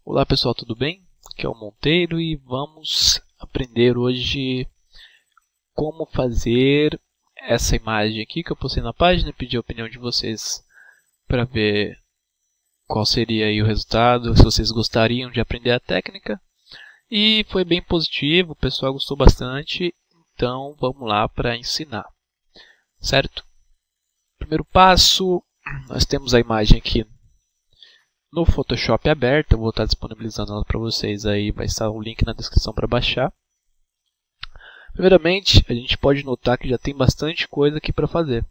Olá pessoal, tudo bem? Aqui é o Monteiro e vamos aprender hoje como fazer essa imagem aqui que eu postei na página e pedi a opinião de vocês para ver qual seria aí o resultado, se vocês gostariam de aprender a técnica. E foi bem positivo, o pessoal gostou bastante, então vamos lá para ensinar, certo? Primeiro passo, nós temos a imagem aqui no Photoshop aberta, eu vou estar disponibilizando ela para vocês aí, vai estar o link na descrição para baixar. Primeiramente, a gente pode notar que já tem bastante coisa aqui para fazer.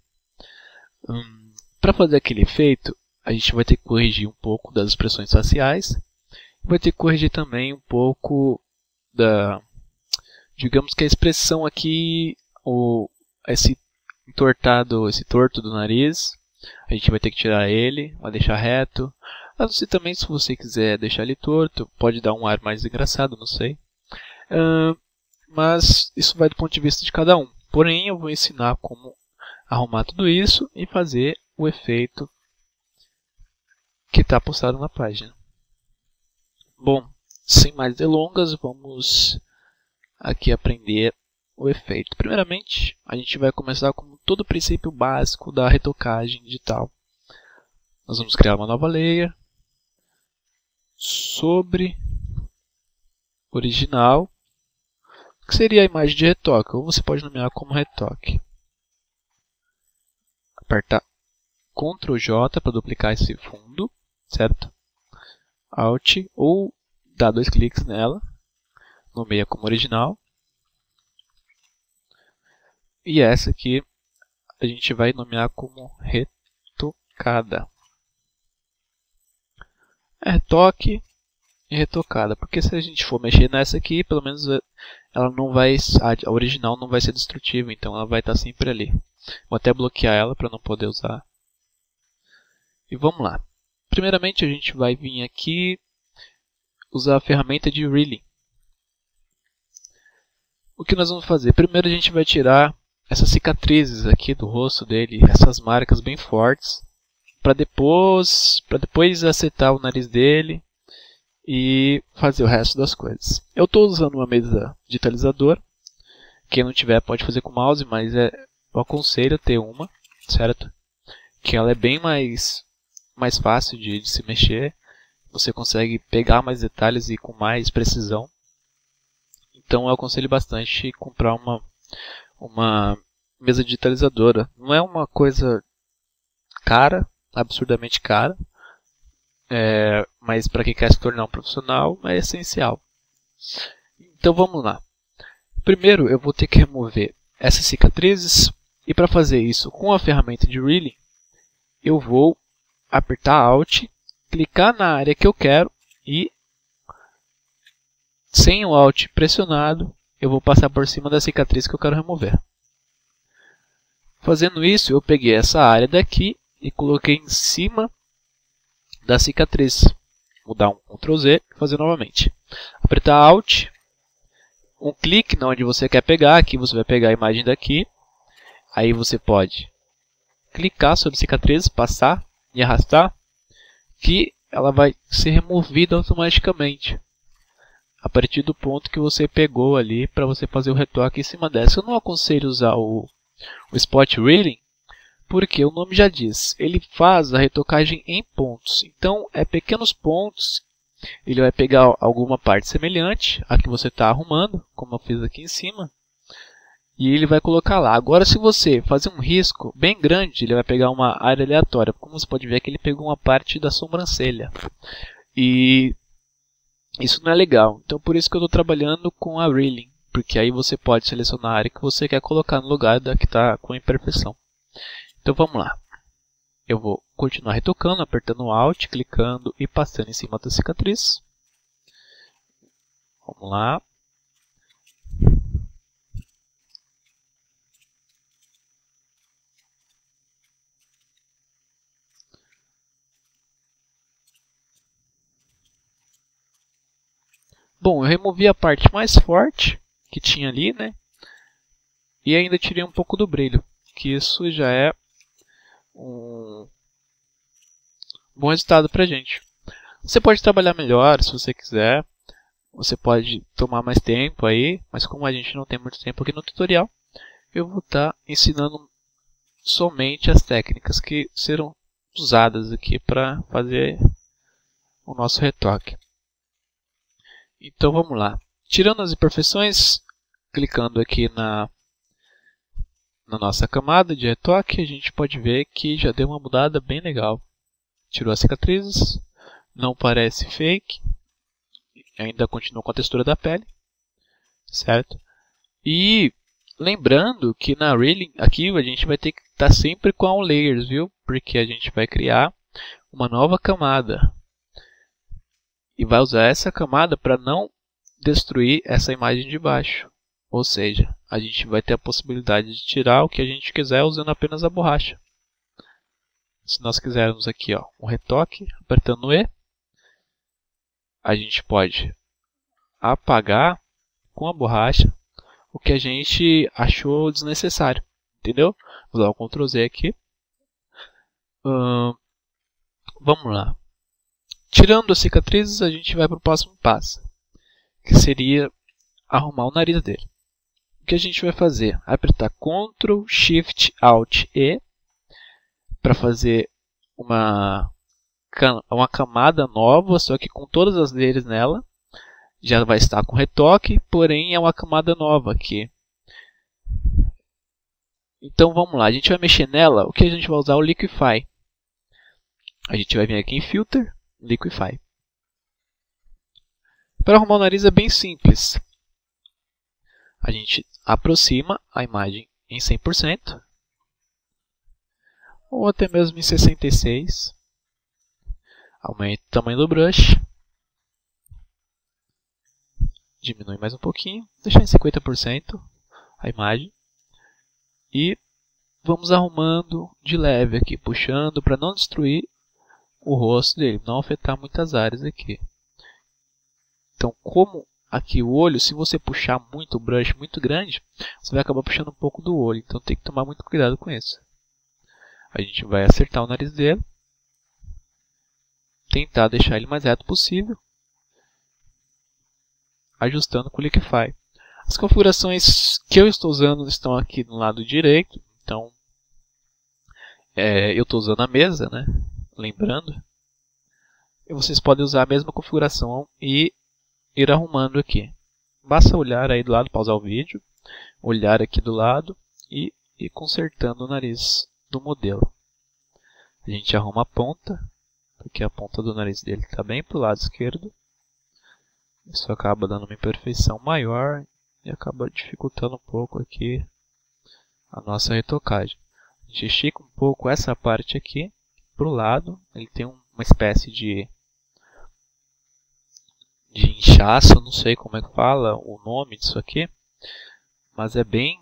Para fazer aquele efeito, a gente vai ter que corrigir um pouco das expressões faciais, vai ter que corrigir também um pouco da, digamos que a expressão aqui, esse entortado, esse torto do nariz, a gente vai ter que tirar ele, vai deixar reto. A não ser também, se você quiser deixar ele torto, pode dar um ar mais engraçado, não sei. Mas isso vai do ponto de vista de cada um. Porém, eu vou ensinar como arrumar tudo isso e fazer o efeito que está postado na página. Bom, sem mais delongas, vamos aqui aprender o efeito. Primeiramente, a gente vai começar com todo o princípio básico da retocagem digital. Nós vamos criar uma nova layer sobre original, que seria a imagem de retoque, ou você pode nomear como retoque. Apertar Ctrl J para duplicar esse fundo, certo? Alt, ou dar 2 cliques nela, nomeia como original. E essa aqui a gente vai nomear como retocada. É retoque e retocada, porque se a gente for mexer nessa aqui, pelo menos ela não vai, a original não vai ser destrutível, então ela vai estar sempre ali. Vou até bloquear ela para não poder usar. E vamos lá. Primeiramente a gente vai vir aqui usar a ferramenta de Reeling. O que nós vamos fazer? Primeiro a gente vai tirar essas cicatrizes aqui do rosto dele, essas marcas bem fortes, para depois acertar o nariz dele e fazer o resto das coisas. Eu estou usando uma mesa digitalizadora. Quem não tiver pode fazer com o mouse, mas eu aconselho a ter uma, certo? Que ela é bem mais fácil de se mexer. Você consegue pegar mais detalhes e com mais precisão. Então eu aconselho bastante comprar uma mesa digitalizadora. Não é uma coisa cara, absurdamente cara, mas para quem quer se tornar um profissional é essencial. Então vamos lá. Primeiro eu vou ter que remover essas cicatrizes, e para fazer isso com a ferramenta de Reeling, eu vou apertar Alt, clicar na área que eu quero e, sem o Alt pressionado, eu vou passar por cima da cicatriz que eu quero remover. Fazendo isso, eu peguei essa área daqui e coloquei em cima da cicatriz. Vou dar um Ctrl Z e fazer novamente. Apertar Alt, um clique onde você quer pegar, aqui você vai pegar a imagem daqui. Aí você pode clicar sobre a cicatriz, passar e arrastar, que ela vai ser removida automaticamente a partir do ponto que você pegou ali para você fazer o retoque em cima dessa. Eu não aconselho usar o Spot Reeling, porque o nome já diz, ele faz a retocagem em pontos. Então, pequenos pontos, ele vai pegar alguma parte semelhante à que você está arrumando, como eu fiz aqui em cima, e ele vai colocar lá. Agora, se você fazer um risco bem grande, ele vai pegar uma área aleatória. Como você pode ver que ele pegou uma parte da sobrancelha. E isso não é legal. Então, por isso que eu estou trabalhando com a Reeling, porque aí você pode selecionar a área que você quer colocar no lugar da que está com imperfeição. Então vamos lá. Eu vou continuar retocando, apertando Alt, clicando e passando em cima da cicatriz. Vamos lá. Bom, eu removi a parte mais forte que tinha ali, né? E ainda tirei um pouco do brilho, que isso já é um bom resultado pra gente. Você pode trabalhar melhor se você quiser. Você pode tomar mais tempo aí, mas como a gente não tem muito tempo aqui no tutorial, eu vou estar ensinando somente as técnicas que serão usadas aqui para fazer o nosso retoque. Então vamos lá. Tirando as imperfeições, clicando aqui na nossa camada de retoque, a gente pode ver que já deu uma mudada bem legal. Tirou as cicatrizes, não parece fake, ainda continua com a textura da pele, certo? E lembrando que na Reeling aqui a gente vai ter que estar sempre com all layers, viu? Porque a gente vai criar uma nova camada e vai usar essa camada para não destruir essa imagem de baixo. Ou seja, a gente vai ter a possibilidade de tirar o que a gente quiser usando apenas a borracha. Se nós quisermos aqui um retoque, apertando E, a gente pode apagar com a borracha o que a gente achou desnecessário. Entendeu? Vou dar um Ctrl Z aqui. Vamos lá. Tirando as cicatrizes, a gente vai para o próximo passo, que seria arrumar o nariz dele. O que a gente vai fazer? Apertar Ctrl, Shift, Alt, E para fazer uma camada nova, só que com todas as layers nela. Já vai estar com retoque, porém é uma camada nova aqui. Então vamos lá, a gente vai mexer nela. O que a gente vai usar? O Liquify. A gente vai vir aqui em Filter, Liquify. Para arrumar o nariz é bem simples. A gente aproxima a imagem em 100%, ou até mesmo em 66%. Aumenta o tamanho do brush. Diminui mais um pouquinho, deixar em 50% a imagem. E vamos arrumando de leve aqui, puxando para não destruir o rosto dele, não afetar muitas áreas aqui. Então, como aqui o olho, se você puxar muito o brush muito grande, você vai acabar puxando um pouco do olho. Então tem que tomar muito cuidado com isso. A gente vai acertar o nariz dele. Tentar deixar ele mais reto possível. Ajustando com o Liquify. As configurações que eu estou usando estão aqui no lado direito. Então, eu estou usando a mesa, né? Lembrando. E vocês podem usar a mesma configuração e ir arrumando aqui. Basta olhar aí do lado, pausar o vídeo, olhar aqui do lado e ir consertando o nariz do modelo. A gente arruma a ponta, porque a ponta do nariz dele está bem para o lado esquerdo. Isso acaba dando uma imperfeição maior e acaba dificultando um pouco aqui a nossa retocagem. A gente estica um pouco essa parte aqui para o lado. Ele tem uma espécie de inchaço, não sei como é que fala o nome disso aqui, mas é bem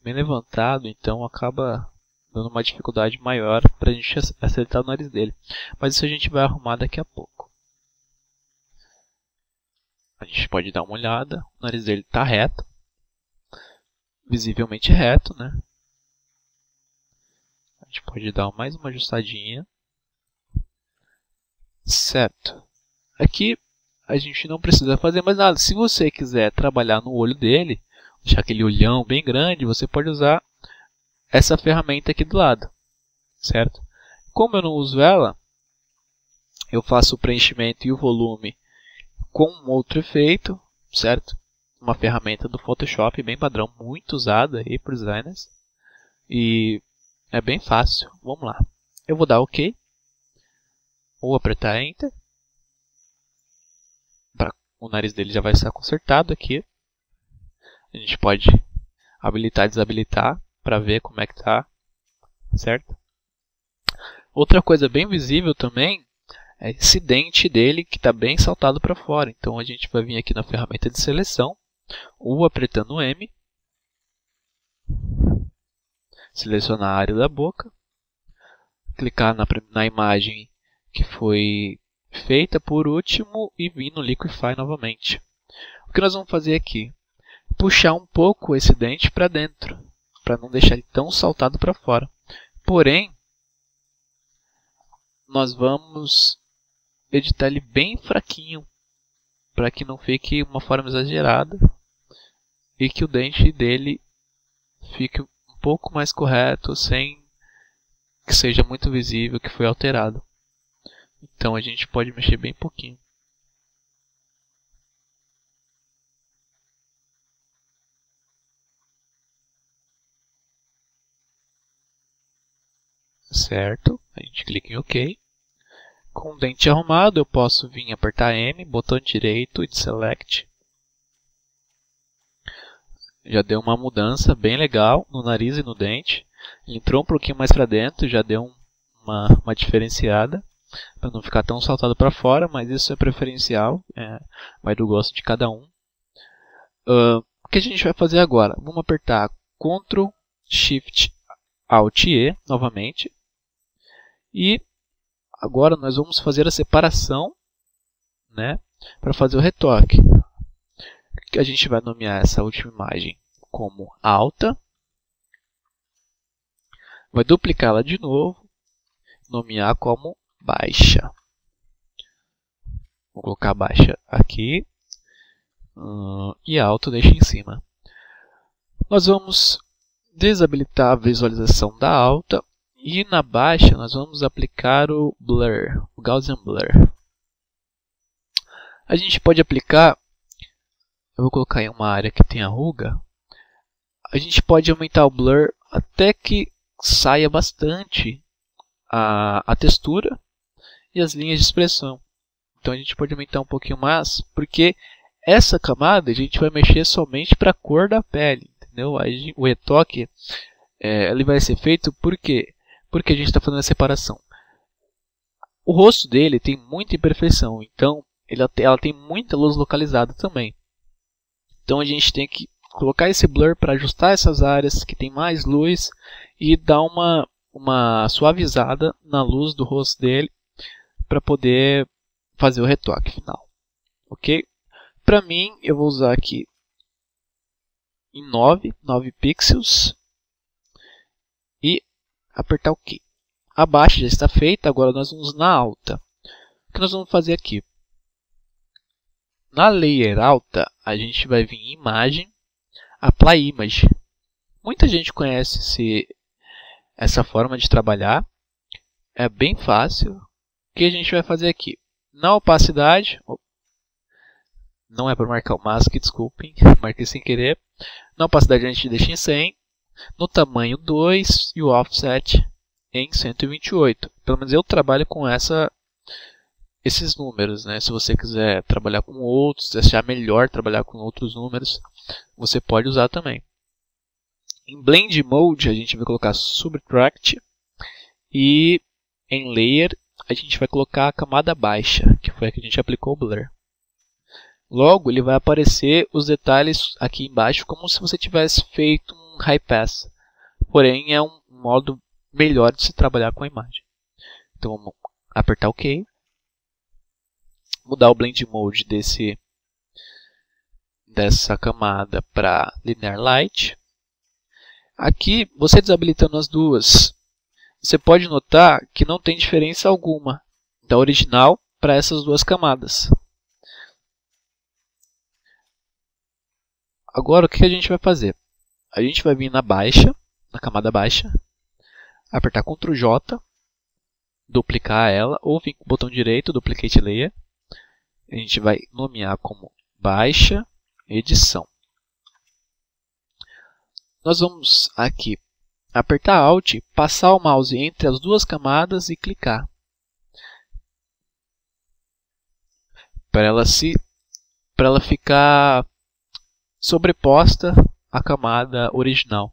levantado, então acaba dando uma dificuldade maior para a gente acertar o nariz dele. Mas isso a gente vai arrumar daqui a pouco. A gente pode dar uma olhada, o nariz dele está reto, visivelmente reto, né? A gente pode dar mais uma ajustadinha. Certo. Aqui a gente não precisa fazer mais nada. Se você quiser trabalhar no olho dele, deixar aquele olhão bem grande, você pode usar essa ferramenta aqui do lado, certo? Como eu não uso ela, eu faço o preenchimento e o volume com um outro efeito, certo? Uma ferramenta do Photoshop bem padrão, muito usada aí por designers. E é bem fácil. Vamos lá. Eu vou dar OK. Ou apertar Enter. O nariz dele já vai estar consertado aqui. A gente pode habilitar e desabilitar para ver como é que está, certo? Outra coisa bem visível também é esse dente dele que está bem saltado para fora. Então a gente vai vir aqui na ferramenta de seleção, ou apertando o M, selecionar a área da boca, clicar na imagem que foi feita por último e vir no Liquify novamente. O que nós vamos fazer aqui? Puxar um pouco esse dente para dentro, para não deixar ele tão saltado para fora. Porém, nós vamos editar ele bem fraquinho, para que não fique uma forma exagerada e que o dente dele fique um pouco mais correto, sem que seja muito visível que foi alterado. Então a gente pode mexer bem pouquinho. Certo, a gente clica em OK. Com o dente arrumado, eu posso vir apertar M, botão direito de Select. Já deu uma mudança bem legal no nariz e no dente. Ele entrou um pouquinho mais para dentro, já deu uma diferenciada, para não ficar tão saltado para fora, mas isso é preferencial, vai do gosto de cada um. O que a gente vai fazer agora? Vamos apertar Ctrl, Shift, Alt e E novamente. E agora nós vamos fazer a separação, né, para fazer o retoque. A gente vai nomear essa última imagem como alta. Vai duplicá-la de novo, nomear como baixa. Vou colocar baixa aqui e alta deixa em cima. Nós vamos desabilitar a visualização da alta e na baixa nós vamos aplicar o Blur, o Gaussian Blur. A gente pode aplicar, eu vou colocar em uma área que tem a ruga, a gente pode aumentar o Blur até que saia bastante a textura e as linhas de expressão. Então a gente pode aumentar um pouquinho mais, porque essa camada a gente vai mexer somente para a cor da pele, entendeu? Aí, o retoque ele vai ser feito porque a gente está fazendo a separação. O rosto dele tem muita imperfeição, então ela tem muita luz localizada também. Então a gente tem que colocar esse blur para ajustar essas áreas que tem mais luz e dar uma suavizada na luz do rosto dele para poder fazer o retoque final. Ok? Para mim, eu vou usar aqui em 9 pixels e apertar OK. A baixa já está feita, agora nós vamos na alta. O que nós vamos fazer aqui? Na layer alta, a gente vai vir em imagem, Apply Image. Muita gente conhece essa forma de trabalhar. É bem fácil. O que a gente vai fazer aqui? Na opacidade, não é para marcar o mask, desculpem, marquei sem querer. Na opacidade a gente deixa em 100, no tamanho 2 e o offset em 128. Pelo menos eu trabalho com esses números, né? Se você quiser trabalhar com outros, se achar melhor trabalhar com outros números, você pode usar também. Em Blend Mode a gente vai colocar Subtract e em Layer a gente vai colocar a camada baixa, que foi a que a gente aplicou o Blur. Logo ele vai aparecer os detalhes aqui embaixo como se você tivesse feito um High Pass. Porém é um modo melhor de se trabalhar com a imagem. Então vamos apertar OK. Mudar o Blend Mode dessa camada para Linear Light. Aqui, você desabilitando as duas, você pode notar que não tem diferença alguma da original para essas duas camadas. Agora, o que a gente vai fazer? A gente vai vir na camada baixa, apertar Ctrl J, duplicar ela, ou vir com o botão direito, Duplicate Layer. A gente vai nomear como Baixa Edição. Nós vamos aqui apertar Alt, passar o mouse entre as duas camadas e clicar. Para ela ficar sobreposta à camada original.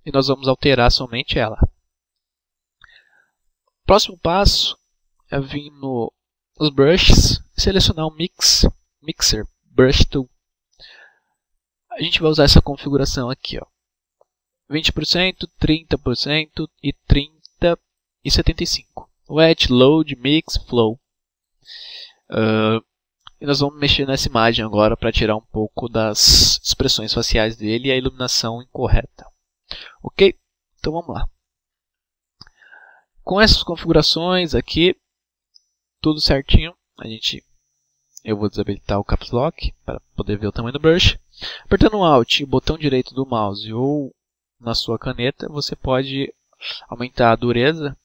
E nós vamos alterar somente ela. Próximo passo é vir nos brushes e selecionar o Mixer Brush Tool. A gente vai usar essa configuração aqui, ó. 20%, 30% e 30% e 75%. Wet, Load, Mix, Flow. E nós vamos mexer nessa imagem agora para tirar um pouco das expressões faciais dele e a iluminação incorreta. Ok? Então vamos lá. Com essas configurações aqui, tudo certinho, eu vou desabilitar o Caps Lock para poder ver o tamanho do brush. Apertando o Alt e o botão direito do mouse ou na sua caneta, você pode aumentar a dureza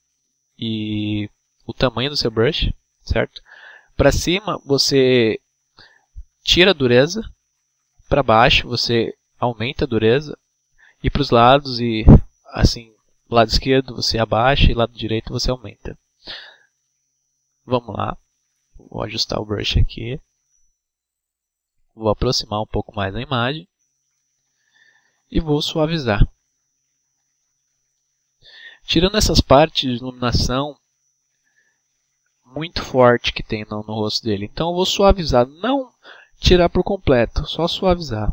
e o tamanho do seu brush, certo? Para cima você tira a dureza, para baixo você aumenta a dureza e para os lados e assim, lado esquerdo você abaixa e lado direito você aumenta. Vamos lá, vou ajustar o brush aqui, vou aproximar um pouco mais a imagem e vou suavizar. Tirando essas partes de iluminação muito forte que tem no rosto dele. Então eu vou suavizar, não tirar por completo, só suavizar.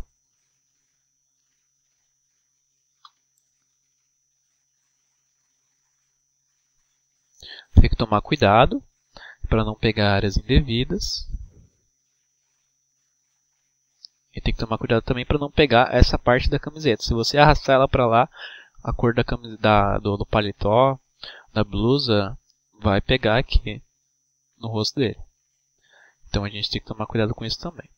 Tem que tomar cuidado para não pegar áreas indevidas. E tem que tomar cuidado também para não pegar essa parte da camiseta. Se você arrastar ela para lá, a cor da camiseta do paletó, da blusa, vai pegar aqui no rosto dele. Então a gente tem que tomar cuidado com isso também.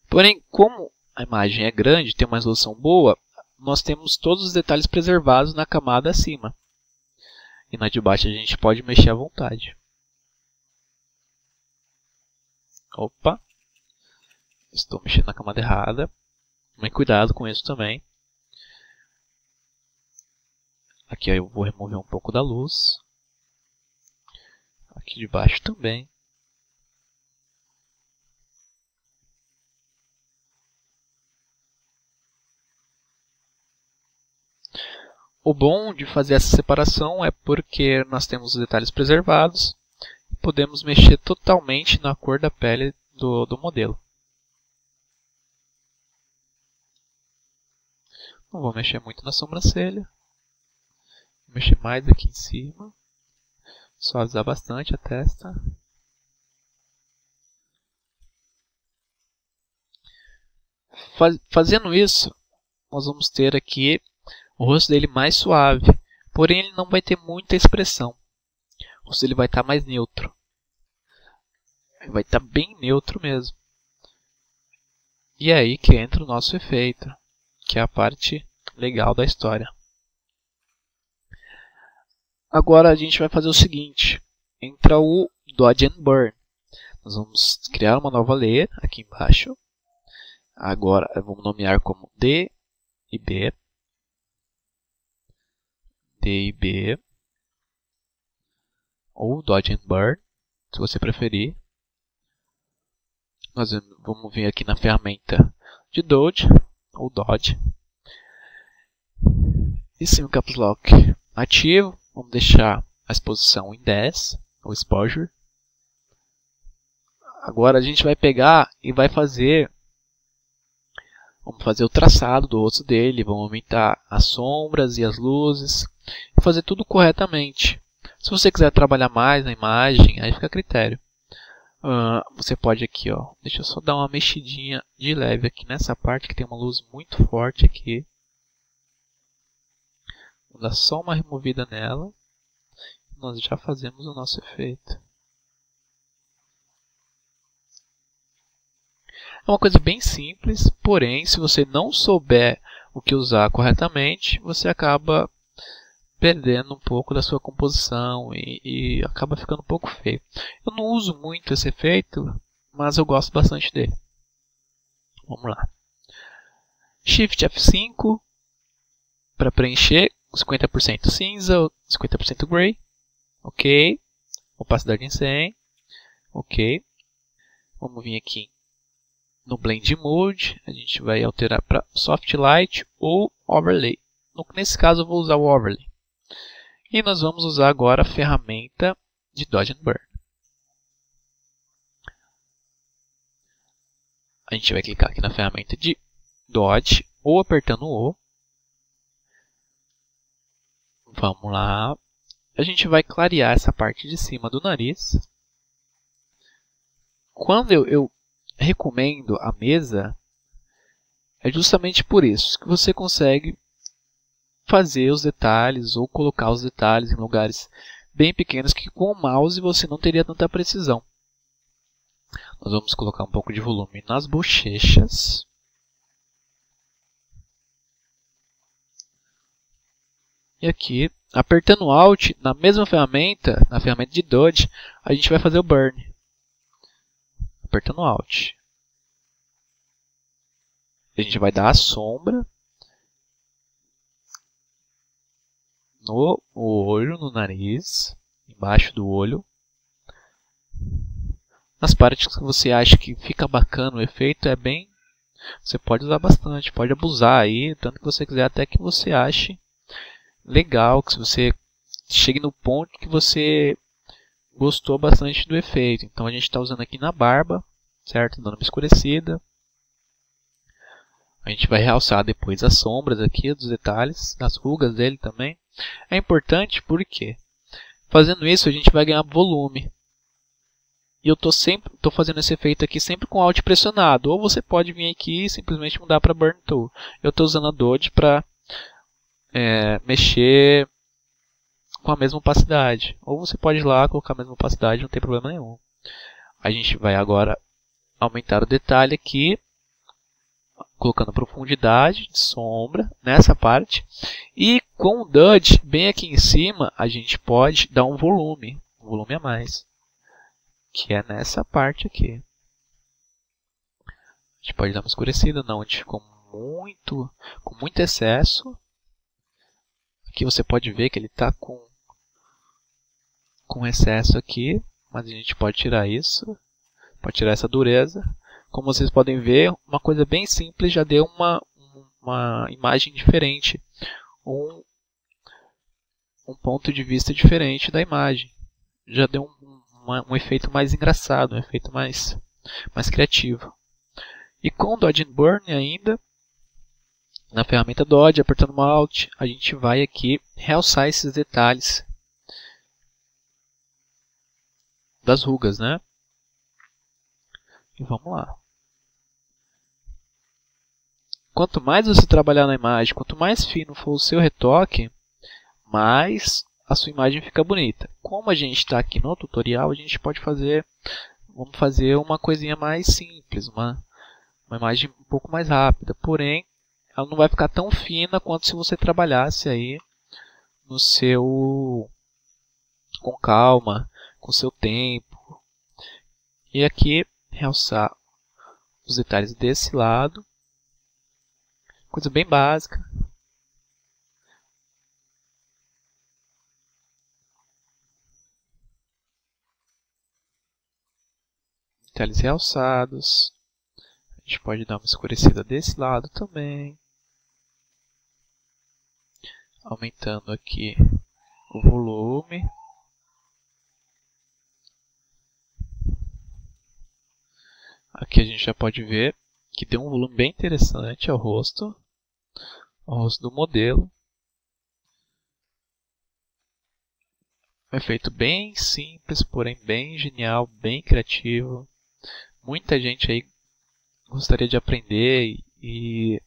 Porém, como a imagem é grande, tem uma resolução boa, nós temos todos os detalhes preservados na camada acima. E na de baixo a gente pode mexer à vontade. Opa! Estou mexendo na camada errada. Tomem cuidado com isso também. Aqui eu vou remover um pouco da luz. Aqui de baixo também. O bom de fazer essa separação é porque nós temos os detalhes preservados e podemos mexer totalmente na cor da pele do modelo. Não vou mexer muito na sobrancelha. Vou mexer mais aqui em cima. Suavizar bastante a testa. Fazendo isso, nós vamos ter aqui o rosto dele mais suave. Porém, ele não vai ter muita expressão. O rosto dele vai estar mais neutro. Ele vai estar bem neutro mesmo. E é aí que entra o nosso efeito, que é a parte legal da história. Agora a gente vai fazer o seguinte. Entra o Dodge and Burn. Nós vamos criar uma nova layer aqui embaixo. Agora vamos nomear como D e B. D e B. Ou Dodge and Burn, se você preferir. Nós vamos vir aqui na ferramenta de Dodge, ou Dodge. E sim, o Caps Lock ativo. Vamos deixar a exposição em 10, o exposure. Agora a gente vai pegar e vai fazer... Vamos fazer o traçado do rosto dele, vamos aumentar as sombras e as luzes. E fazer tudo corretamente. Se você quiser trabalhar mais na imagem, aí fica a critério. Você pode aqui, ó, deixa eu só dar uma mexidinha de leve aqui nessa parte que tem uma luz muito forte aqui. Vou dar só uma removida nela. Nós já fazemos o nosso efeito. É uma coisa bem simples, porém, se você não souber o que usar corretamente, você acaba perdendo um pouco da sua composição e acaba ficando um pouco feio. Eu não uso muito esse efeito, mas eu gosto bastante dele. Vamos lá. Shift F5 para preencher 50% cinza, 50% gray. Ok. Opacidade em 100. Ok. Vamos vir aqui no Blend Mode. A gente vai alterar para Soft Light ou Overlay. Nesse caso eu vou usar o Overlay. E nós vamos usar agora a ferramenta de Dodge and Burn. A gente vai clicar aqui na ferramenta de Dodge ou apertando o O. Vamos lá. A gente vai clarear essa parte de cima do nariz. Quando eu recomendo a mesa, é justamente por isso que você consegue fazer os detalhes ou colocar os detalhes em lugares bem pequenos que com o mouse você não teria tanta precisão. Nós vamos colocar um pouco de volume nas bochechas. E aqui, apertando Alt, na mesma ferramenta, na ferramenta de Dodge, a gente vai fazer o Burn. Apertando Alt. A gente vai dar a sombra no olho, no nariz, embaixo do olho. Nas partes que você acha que fica bacana o efeito, você pode usar bastante, pode abusar aí, tanto que você quiser, até que você ache legal, que você chegue no ponto que você gostou bastante do efeito. Então a gente está usando aqui na barba, certo? Dando uma escurecida. A gente vai realçar depois as sombras aqui, dos detalhes, das rugas dele também. É importante porque fazendo isso a gente vai ganhar volume. E eu tô fazendo esse efeito aqui sempre com Alt pressionado. Ou você pode vir aqui e simplesmente mudar para Burn Tool. Eu estou usando a Dodge para mexer com a mesma opacidade. Ou você pode ir lá colocar a mesma opacidade, não tem problema nenhum. A gente vai agora aumentar o detalhe aqui, colocando profundidade de sombra nessa parte. E com o Dodge, bem aqui em cima, a gente pode dar um volume a mais, que é nessa parte aqui. A gente pode dar uma escurecida, não, onde ficou com muito excesso. Aqui você pode ver que ele está com excesso aqui, mas a gente pode tirar isso, pode tirar essa dureza. Como vocês podem ver, uma coisa bem simples já deu uma imagem diferente, um ponto de vista diferente da imagem. Já deu um efeito mais engraçado, um efeito mais criativo. E com o Dodge and Burn ainda, na ferramenta Dodge, apertando o Alt, a gente vai aqui realçar esses detalhes das rugas, né? E vamos lá. Quanto mais você trabalhar na imagem, quanto mais fino for o seu retoque, mais a sua imagem fica bonita. Como a gente está aqui no tutorial, a gente pode vamos fazer uma coisinha mais simples, uma imagem um pouco mais rápida. Porém, ela não vai ficar tão fina quanto se você trabalhasse aí com calma, com seu tempo. E aqui, realçar os detalhes desse lado. Coisa bem básica. Detalhes realçados. A gente pode dar uma escurecida desse lado também. Aumentando aqui o volume. Aqui a gente já pode ver que tem um volume bem interessante ao rosto do modelo. Um efeito bem simples, porém bem genial, bem criativo. Muita gente aí gostaria de aprender e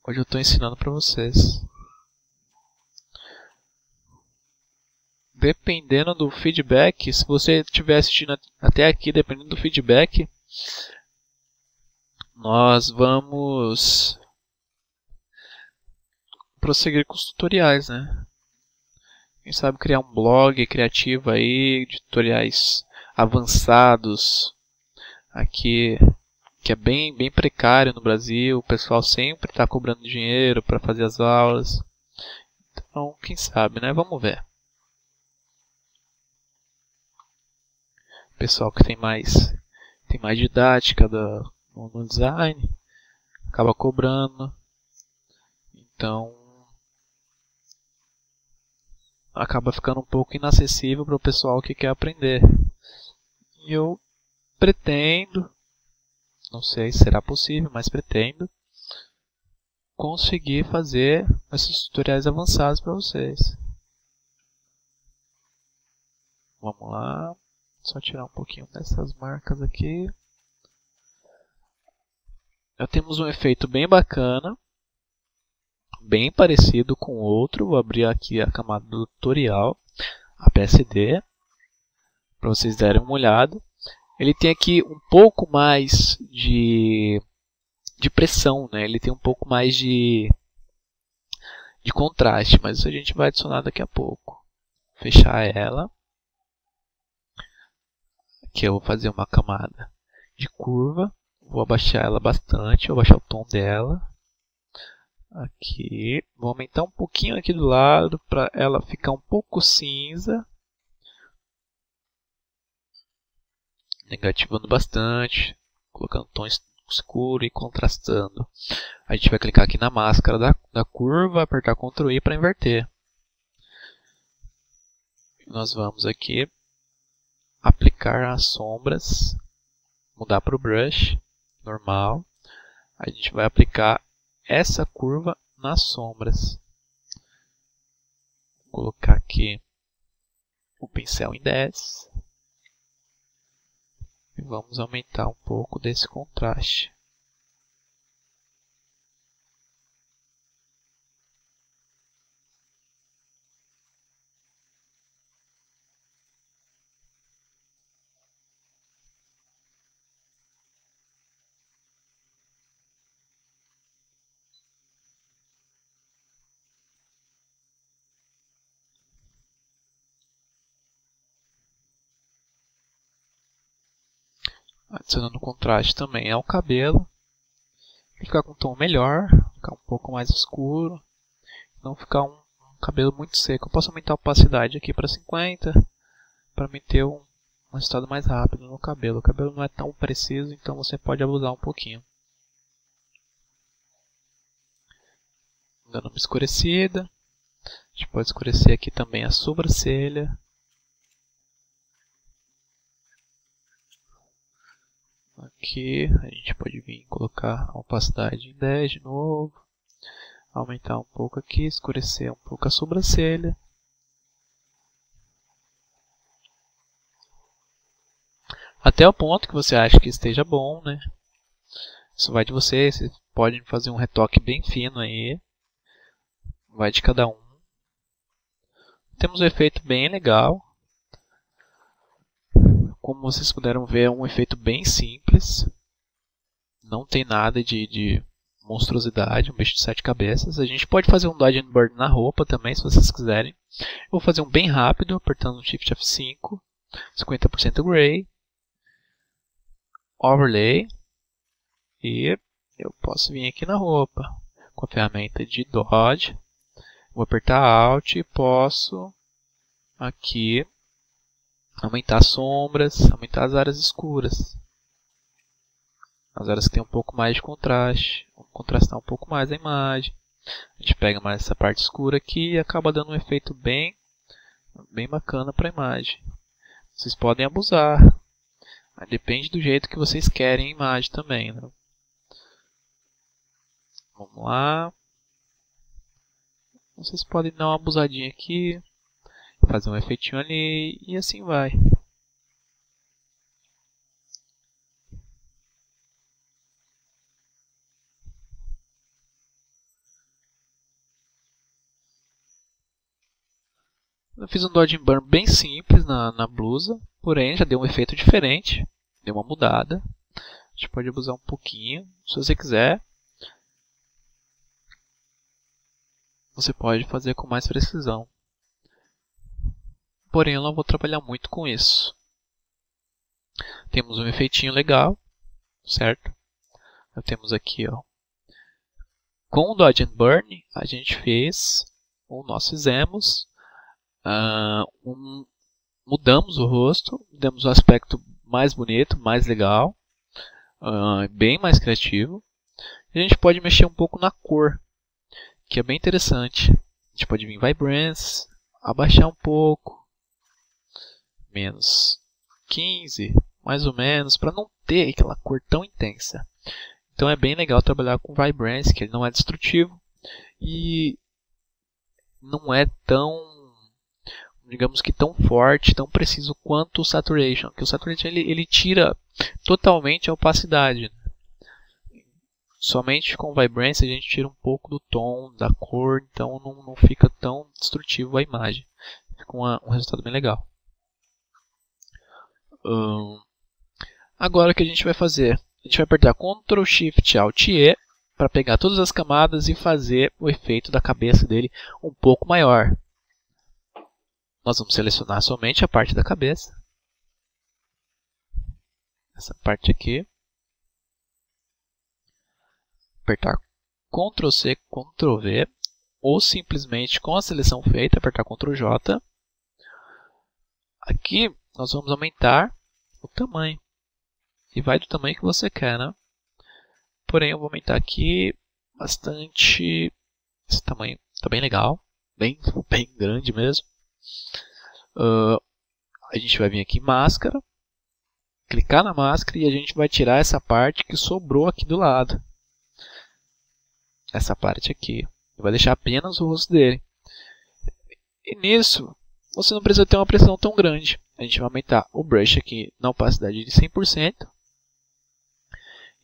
hoje eu estou ensinando para vocês. Dependendo do feedback, se você estiver assistindo até aqui, dependendo do feedback, nós vamos prosseguir com os tutoriais, né? Quem sabe criar um blog criativo aí, de tutoriais avançados aqui, que é bem precário no Brasil. O pessoal sempre está cobrando dinheiro para fazer as aulas. Então, quem sabe, né? Vamos ver. Pessoal que tem mais didática no design acaba cobrando. Então, acaba ficando um pouco inacessível para o pessoal que quer aprender. E eu pretendo, não sei se será possível, mas pretendo conseguir fazer esses tutoriais avançados para vocês. Vamos lá, só tirar um pouquinho dessas marcas aqui. Já temos um efeito bem bacana. bem parecido com o outro. Vou abrir aqui a camada do tutorial, a PSD, para vocês darem uma olhada. Ele tem aqui um pouco mais de pressão, né? Ele tem um pouco mais de contraste, mas isso a gente vai adicionar daqui a pouco. Fechar ela. Aqui eu vou fazer uma camada de curva. Vou abaixar ela bastante, vou abaixar o tom dela. Aqui, vou aumentar um pouquinho aqui do lado para ela ficar um pouco cinza. Negativando bastante, colocando tom escuro e contrastando. A gente vai clicar aqui na máscara da curva, apertar Ctrl I para inverter. Nós vamos aqui aplicar as sombras, mudar para o brush normal. A gente vai aplicar essa curva nas sombras. Vou colocar aqui o pincel em 10. E vamos aumentar um pouco desse contraste. Adicionando contraste também ao cabelo. Ficar com um tom melhor, ficar um pouco mais escuro. Não ficar um cabelo muito seco. Eu posso aumentar a opacidade aqui para 50, para me ter um resultado mais rápido no cabelo. O cabelo não é tão preciso, então você pode abusar um pouquinho. Dando uma escurecida. A gente pode escurecer aqui também a sobrancelha. Aqui a gente pode vir colocar a opacidade em 10 de novo. Aumentar um pouco aqui, escurecer um pouco a sobrancelha. Até o ponto que você acha que esteja bom, né? Isso vai de você, vocês podem fazer um retoque bem fino aí. Vai de cada um. Temos um efeito bem legal. Como vocês puderam ver, é um efeito bem simples. Não tem nada de monstruosidade, um bicho de 7 cabeças. A gente pode fazer um Dodge and Burn na roupa também, se vocês quiserem. Eu vou fazer um bem rápido, apertando o Shift F5. 50% Gray. Overlay. E eu posso vir aqui na roupa, com a ferramenta de Dodge. Vou apertar Alt e posso aqui aumentar as sombras, aumentar as áreas escuras. As áreas que tem um pouco mais de contraste. Vamos contrastar um pouco mais a imagem. A gente pega mais essa parte escura aqui e acaba dando um efeito bem bacana para a imagem. Vocês podem abusar. Depende do jeito que vocês querem a imagem também, né? Vamos lá. Vocês podem dar uma abusadinha aqui. Fazer um efeitinho ali e assim vai. Eu fiz um Dodge and Burn bem simples na blusa, porém já deu um efeito diferente, deu uma mudada. A gente pode abusar um pouquinho, se você quiser. Você pode fazer com mais precisão. Porém, eu não vou trabalhar muito com isso. Temos um efeitinho legal, certo? Temos aqui, ó. Com o Dodge and Burn, a gente fez, ou nós fizemos, mudamos o rosto, demos um aspecto mais bonito, mais legal, bem mais criativo. E a gente pode mexer um pouco na cor, que é bem interessante. A gente pode vir em Vibrance, abaixar um pouco. Menos 15, mais ou menos, para não ter aquela cor tão intensa. Então é bem legal trabalhar com Vibrance, que ele não é destrutivo e não é tão, digamos que tão forte, tão preciso quanto o Saturation, que o Saturation ele tira totalmente a opacidade. somente com Vibrance a gente tira um pouco do tom, da cor, então não fica tão destrutivo a imagem. Fica um resultado bem legal. Agora o que a gente vai fazer? A gente vai apertar Ctrl Shift Alt E para pegar todas as camadas e fazer o efeito da cabeça dele um pouco maior. Nós vamos selecionar somente a parte da cabeça. Essa parte aqui. Apertar Ctrl C, Ctrl V, ou simplesmente com a seleção feita, apertar Ctrl J. Aqui nós vamos aumentar o tamanho. E vai do tamanho que você quer, né? Porém, eu vou aumentar aqui bastante. Esse tamanho está bem legal, bem grande mesmo. A gente vai vir aqui em máscara, clicar na máscara e a gente vai tirar essa parte que sobrou aqui do lado. Essa parte aqui. Vai deixar apenas o rosto dele. E nisso, você não precisa ter uma pressão tão grande. A gente vai aumentar o brush aqui na opacidade de 100%.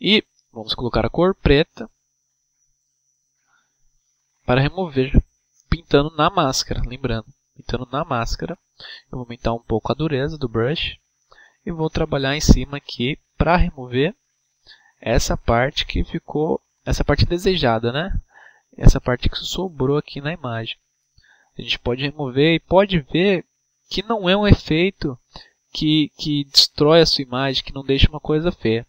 E vamos colocar a cor preta para remover, pintando na máscara. Lembrando, pintando na máscara. Eu vou aumentar um pouco a dureza do brush. E vou trabalhar em cima aqui para remover essa parte que ficou, essa parte desejada, né? Essa parte que sobrou aqui na imagem. A gente pode remover e pode ver que não é um efeito que destrói a sua imagem, que não deixa uma coisa feia.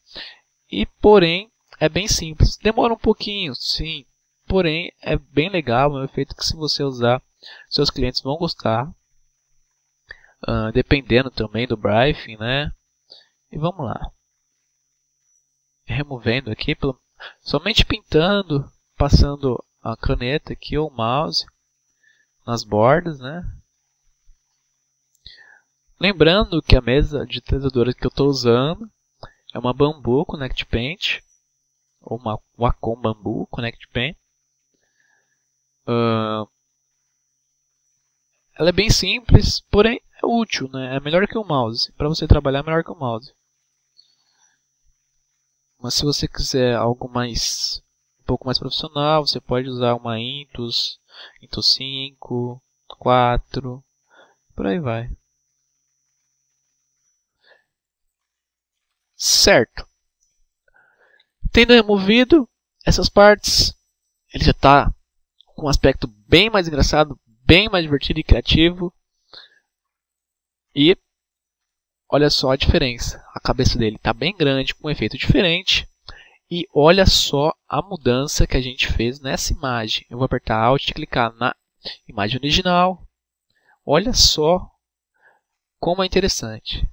E porém é bem simples. Demora um pouquinho, sim. Porém é bem legal, é um efeito que se você usar, seus clientes vão gostar. Dependendo também do briefing, né? E vamos lá. Removendo aqui, somente pintando, passando a caneta aqui ou o mouse nas bordas, né? Lembrando que a mesa de digitalizadora que eu estou usando é uma Bambu Connect Paint ou uma Wacom Bambu Connect Paint. Ela é bem simples, porém é útil, né? É melhor que o mouse. Para você trabalhar é melhor que o mouse. Mas se você quiser algo um pouco mais profissional, você pode usar uma Intuos 5, 4, por aí vai. Certo. Tendo removido essas partes, ele já está com um aspecto bem mais engraçado, bem mais divertido e criativo. E olha só a diferença. A cabeça dele está bem grande, com um efeito diferente. E olha só a mudança que a gente fez nessa imagem. Eu vou apertar Alt e clicar na imagem original. Olha só como é interessante.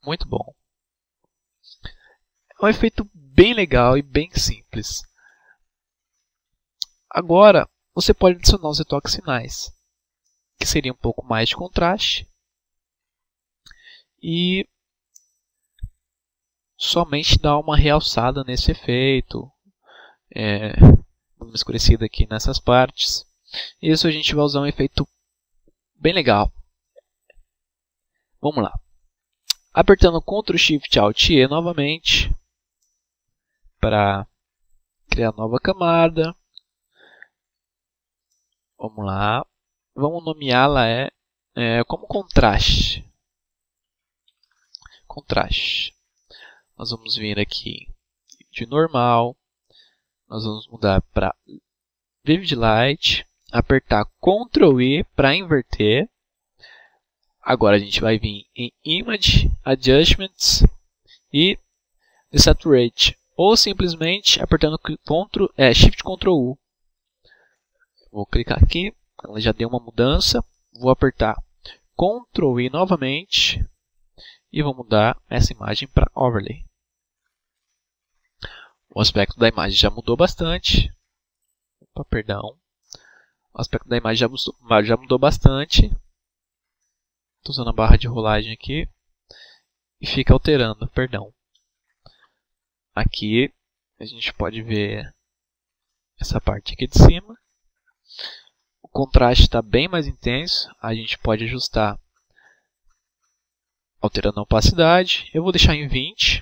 Muito bom. É um efeito bem legal e bem simples. Agora, você pode adicionar os retoques finais, que seria um pouco mais de contraste. E somente dar uma realçada nesse efeito. Uma escurecida aqui nessas partes. Isso a gente vai usar um efeito bem legal. Vamos lá. Apertando Ctrl Shift Alt E novamente para criar nova camada. Vamos lá. Vamos nomeá-la como contraste. Contraste. Nós vamos vir aqui de normal. Nós vamos mudar para Vivid Light. Apertar Ctrl I para inverter. Agora a gente vai vir em Image, Adjustments e Desaturate. Ou simplesmente apertando Shift Ctrl U. Vou clicar aqui, ela já deu uma mudança. Vou apertar Ctrl I novamente e vou mudar essa imagem para Overlay. O aspecto da imagem já mudou bastante. Opa, perdão. O aspecto da imagem já mudou bastante. Estou usando a barra de rolagem aqui e fica alterando, perdão. Aqui a gente pode ver essa parte aqui de cima. O contraste está bem mais intenso. A gente pode ajustar alterando a opacidade. Eu vou deixar em 20.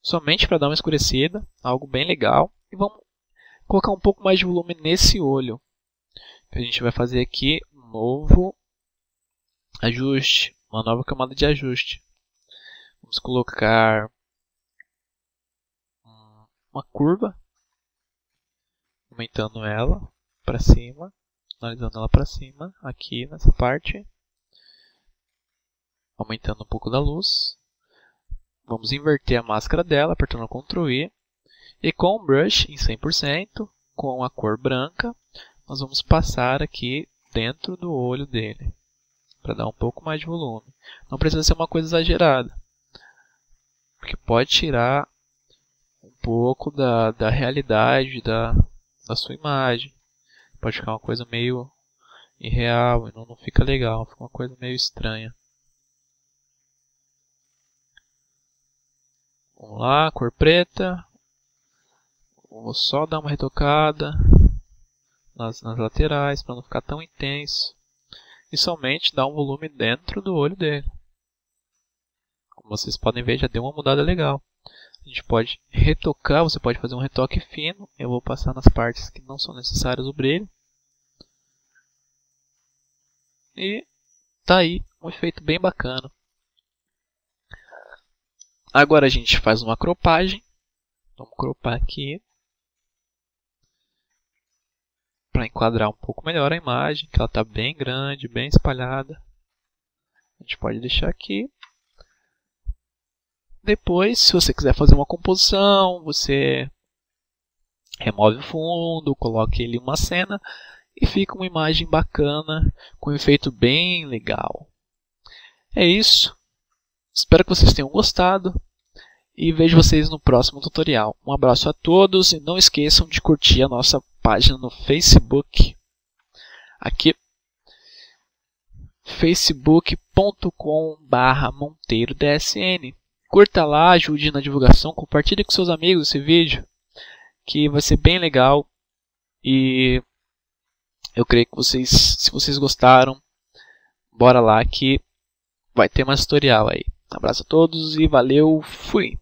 somente para dar uma escurecida, algo bem legal. E vamos colocar um pouco mais de volume nesse olho. A gente vai fazer aqui um novo ajuste, uma nova camada de ajuste. Vamos colocar uma curva, aumentando ela para cima, analisando ela para cima, aqui nessa parte, aumentando um pouco da luz. Vamos inverter a máscara dela, apertando Ctrl I, e com o brush em 100%, com a cor branca, nós vamos passar aqui dentro do olho dele, para dar um pouco mais de volume. Não precisa ser uma coisa exagerada, porque pode tirar um pouco da realidade da sua imagem. Pode ficar uma coisa meio irreal e não fica legal, fica uma coisa meio estranha. Vamos lá, cor preta. Vou só dar uma retocada nas laterais para não ficar tão intenso. E somente dar um volume dentro do olho dele. Como vocês podem ver, já deu uma mudada legal. A gente pode retocar, você pode fazer um retoque fino. Eu vou passar nas partes que não são necessárias o brilho. E tá aí um efeito bem bacana. Agora a gente faz uma cropagem. Vamos cropar aqui para enquadrar um pouco melhor a imagem, que ela está bem grande, bem espalhada. A gente pode deixar aqui. Depois, se você quiser fazer uma composição, você remove o fundo, coloque ele em uma cena e fica uma imagem bacana, com um efeito bem legal. É isso. Espero que vocês tenham gostado e vejo vocês no próximo tutorial. Um abraço a todos e não esqueçam de curtir a nossa página no Facebook. Aqui, facebook.com/MonteiroDSN. Curta lá, ajude na divulgação, compartilhe com seus amigos esse vídeo, que vai ser bem legal. E eu creio que vocês, se vocês gostaram, bora lá que vai ter mais tutorial aí. Um abraço a todos e valeu, fui!